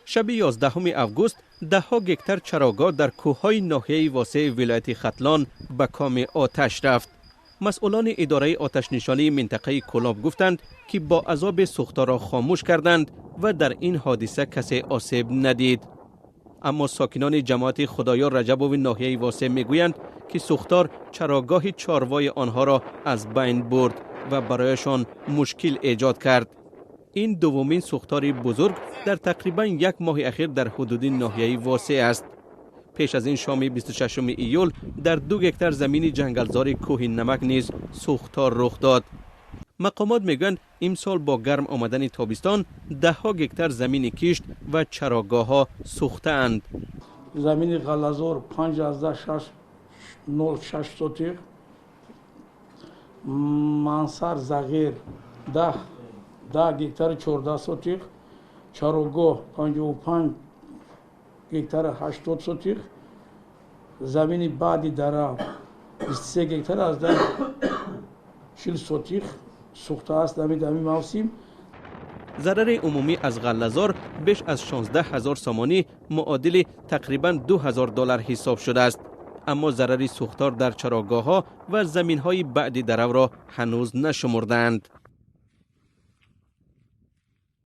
شب 11 اوگوست ده‌ها گکتر چراگاه در کوههای ناحیه واسع ولایت ختلان به کام آتش رفت. مسئولان اداره آتش نشانی منطقه کولاب گفتند که با عذاب سوخته را خاموش کردند و در این حادثه کسی آسیب ندید. اما ساکنان جماعت خدایار رجبوی ناحیه واسع میگویند که سوختار چراگاه چاروای آنها را از بین برد و برایشان مشکل ایجاد کرد. این دومین سوختار بزرگ در تقریبا یک ماه اخیر در حدود ناحیه واسع است. پیش از این شام 26 ایول در 2 گکتر زمین جنگلزار کوه نمک نیز سوختار رخ داد. مقامات میگویند امسال با گرم آمدن تابستان 10 گکتر زمین کشت و چراگاه ها سوخته اند. زمین غلازور 5.06 سوتیق، منصر زغیر 10 گکتر 14 سوتیق، چاروگاه 55 گکتر 80 سوتیق، زمین بعدی درا 23 گکتر از 40 سوتیق سوخته است در این موسم. ضرر عمومی از غله‌زار بیش از 16,000 سامانی معادل تقریبا $2,000 حساب شده است. اما ضرر سوختار در چراگاه ها و زمین های بعد درو را هنوز نشمردند.